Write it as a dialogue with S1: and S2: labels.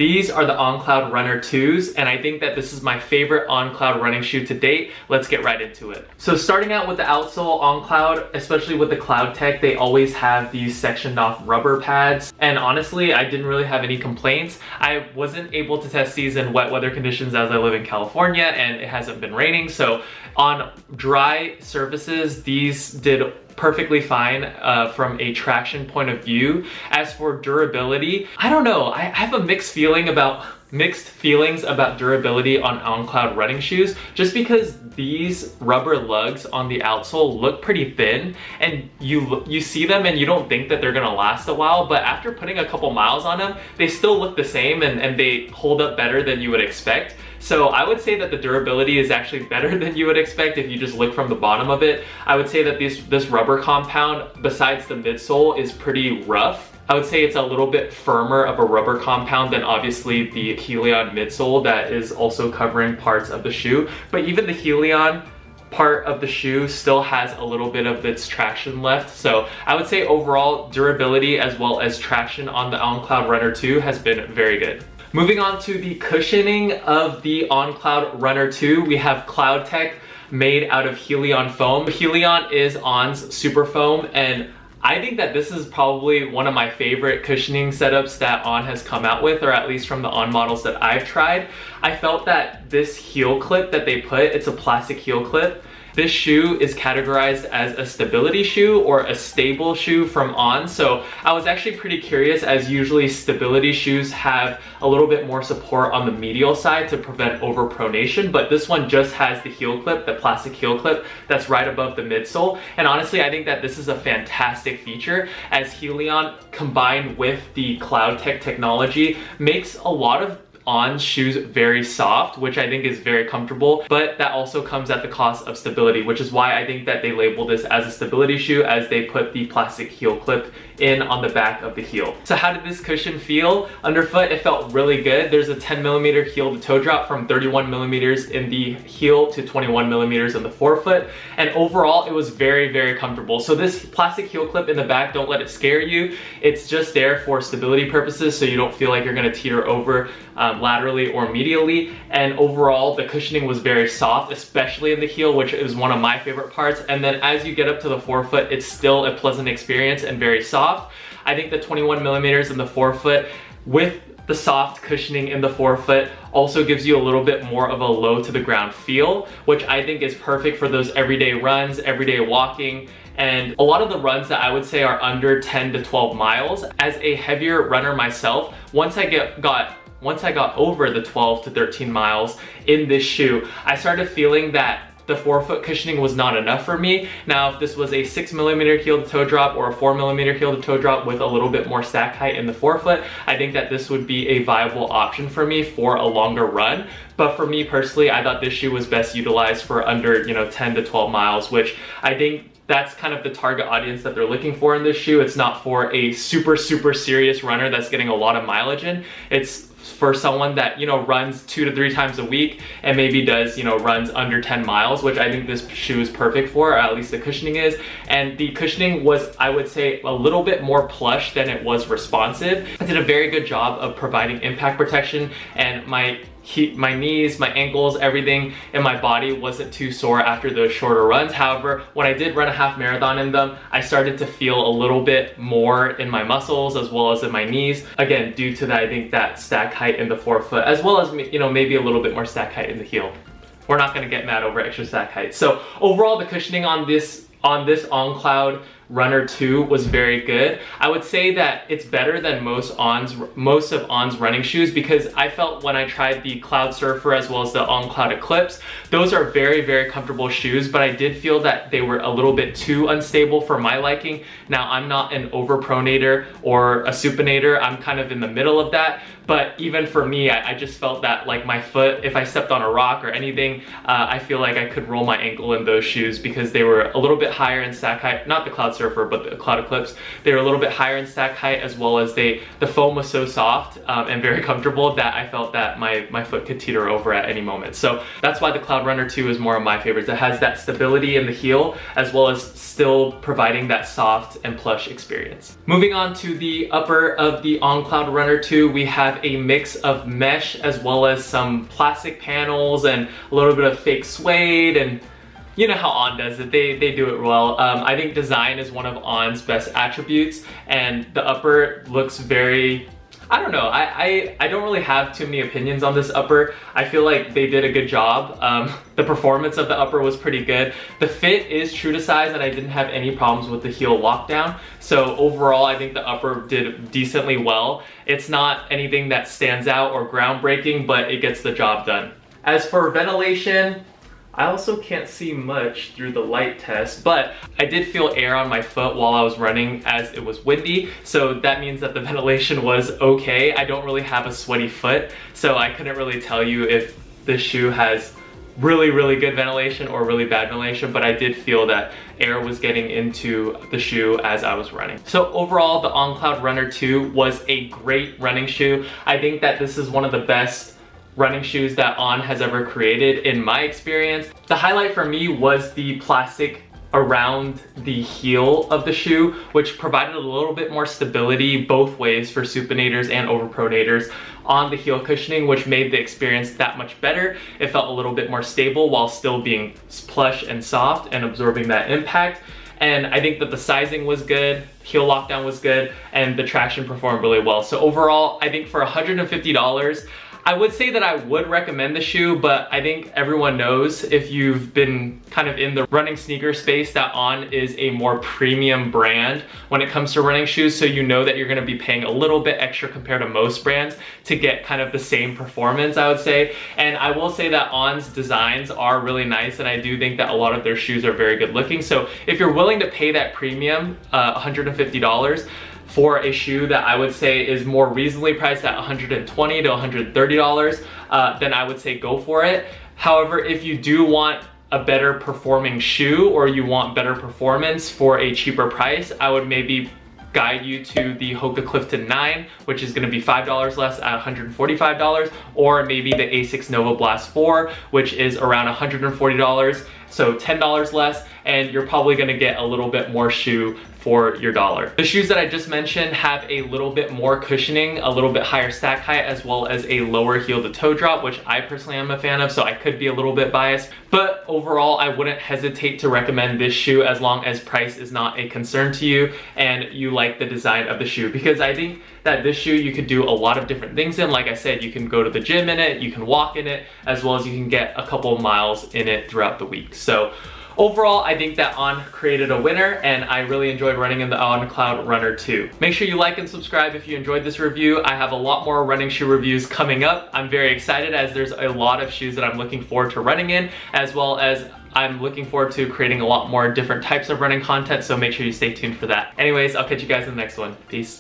S1: These are the On Cloudrunner 2s, and I think that this is my favorite On Cloud running shoe to date. Let's get right into it. So starting out with the outsole, On Cloud, especially with the Cloud Tech, they always have these sectioned off rubber pads. And honestly, I didn't really have any complaints. I wasn't able to test these in wet weather conditions as I live in California and it hasn't been raining. So on dry surfaces, these did perfectly fine from a traction point of view. As for durability, I don't know. I have a mixed feelings about durability on Cloud running shoes, just because these rubber lugs on the outsole look pretty thin, and you see them and you don't think that they're gonna last a while, but after putting a couple miles on them, they still look the same and they hold up better than you would expect. So I would say that the durability is actually better than you would expect if you just look from the bottom of it. I would say that this rubber compound, besides the midsole, is pretty rough. I would say it's a little bit firmer of a rubber compound than obviously the Helion midsole that is also covering parts of the shoe. But even the Helion part of the shoe still has a little bit of its traction left. So I would say overall durability as well as traction on the On Cloudrunner 2 has been very good. Moving on to the cushioning of the On Cloudrunner 2, we have Cloud Tech made out of Helion foam. Helion is On's super foam, and I think that this is probably one of my favorite cushioning setups that On has come out with, or at least from the On models that I've tried. I felt that this heel clip that they put, it's a plastic heel clip. This shoe is categorized as a stability shoe or a stable shoe from On. So I was actually pretty curious, as usually stability shoes have a little bit more support on the medial side to prevent overpronation, but this one just has the heel clip, the plastic heel clip that's right above the midsole. And honestly, I think that this is a fantastic feature, as Helion combined with the Cloud Tech technology makes a lot of On's shoes very soft, which I think is very comfortable, but that also comes at the cost of stability, which is why I think that they label this as a stability shoe, as they put the plastic heel clip in on the back of the heel. So how did this cushion feel underfoot? It felt really good. There's a 10mm heel to toe drop from 31mm in the heel to 21mm in the forefoot, and overall it was very, very comfortable. So this plastic heel clip in the back, don't let it scare you. It's just there for stability purposes, so you don't feel like you're gonna teeter over laterally or medially. And overall the cushioning was very soft, especially in the heel, which is one of my favorite parts. And then as you get up to the forefoot, it's still a pleasant experience and very soft. I think the 21mm in the forefoot with the soft cushioning in the forefoot also gives you a little bit more of a low to the ground feel, which I think is perfect for those everyday runs, everyday walking, and a lot of the runs that I would say are under 10 to 12 miles. As a heavier runner myself, once I got over the 12 to 13 miles in this shoe, I started feeling that the forefoot cushioning was not enough for me. Now, if this was a 6mm heel to toe drop or a 4mm heel to toe drop with a little bit more stack height in the forefoot, I think that this would be a viable option for me for a longer run. But for me personally, I thought this shoe was best utilized for under 10 to 12 miles, which I think that's kind of the target audience that they're looking for in this shoe. It's not for a super serious runner that's getting a lot of mileage in. It's for someone that runs 2 to 3 times a week and maybe does runs under 10 miles, which I think this shoe is perfect for, or at least the cushioning is. And the cushioning was, I would say, a little bit more plush than it was responsive. It did a very good job of providing impact protection, and my knees, my ankles, everything in my body wasn't too sore after those shorter runs. However, when I did run a half marathon in them, I started to feel a little bit more in my muscles as well as in my knees. Again, due to that, I think that stack height in the forefoot, as well as maybe a little bit more stack height in the heel. We're not gonna get mad over extra stack height. So overall, the cushioning on this On Cloudrunner 2 was very good. I would say that it's better than most of On's running shoes, because I felt when I tried the Cloud Surfer as well as the On Cloud Eclipse, those are very, very comfortable shoes, but I did feel that they were a little bit too unstable for my liking. Now, I'm not an overpronator or a supinator. I'm kind of in the middle of that. But even for me, I just felt that like my foot, if I stepped on a rock or anything, I feel like I could roll my ankle in those shoes because they were a little bit higher in stack height. Not the Cloud Surfer, but the Cloud Eclipse. They were a little bit higher in stack height, as well as the foam was so soft and very comfortable that I felt that my foot could teeter over at any moment. So that's why the Cloudrunner 2 is more of my favorites. It has that stability in the heel, as well as still providing that soft and plush experience. Moving on to the upper of the On Cloudrunner 2, we have a mix of mesh as well as some plastic panels and a little bit of fake suede, and you know how On does it, they do it well. I think design is one of On's best attributes, and the upper looks very, I don't know, I don't really have too many opinions on this upper. I feel like they did a good job. The performance of the upper was pretty good. The fit is true to size, and I didn't have any problems with the heel lockdown. So overall, I think the upper did decently well. It's not anything that stands out or groundbreaking, but it gets the job done. As for ventilation, I also can't see much through the light test, but I did feel air on my foot while I was running as it was windy, so that means that the ventilation was okay. I don't really have a sweaty foot, so I couldn't really tell you if this shoe has really good ventilation or really bad ventilation, but I did feel that air was getting into the shoe as I was running. So overall, the On Cloudrunner 2 was a great running shoe. I think that this is one of the best running shoes that On has ever created in my experience. The highlight for me was the plastic around the heel of the shoe, which provided a little bit more stability both ways for supinators and overpronators on the heel cushioning, which made the experience that much better. It felt a little bit more stable while still being plush and soft and absorbing that impact. And I think that the sizing was good, heel lockdown was good, and the traction performed really well. So overall, I think for $150, I would say that I would recommend the shoe, but I think everyone knows, if you've been kind of in the running sneaker space, that On is a more premium brand when it comes to running shoes, so you know that you're gonna be paying a little bit extra compared to most brands to get kind of the same performance, I would say. And I will say that On's designs are really nice, and I do think that a lot of their shoes are very good looking. So if you're willing to pay that premium, $150, for a shoe that I would say is more reasonably priced at $120 to $130, then I would say go for it. However, if you do want a better performing shoe, or you want better performance for a cheaper price, I would maybe guide you to the Hoka Clifton 9, which is gonna be $5 less at $145, or maybe the Asics Nova Blast 4, which is around $140, so $10 less, and you're probably gonna get a little bit more shoe for your dollar. The shoes that I just mentioned have a little bit more cushioning, a little bit higher stack height, as well as a lower heel to toe drop, which I personally am a fan of, so I could be a little bit biased. But overall, I wouldn't hesitate to recommend this shoe as long as price is not a concern to you and you like the design of the shoe, because I think that this shoe you could do a lot of different things in. Like I said, you can go to the gym in it, you can walk in it, as well as you can get a couple of miles in it throughout the week. So overall, I think that On created a winner, and I really enjoyed running in the On Cloudrunner 2. Make sure you like and subscribe if you enjoyed this review. I have a lot more running shoe reviews coming up. I'm very excited, as there's a lot of shoes that I'm looking forward to running in, as well as I'm looking forward to creating a lot more different types of running content, so make sure you stay tuned for that. Anyways, I'll catch you guys in the next one. Peace.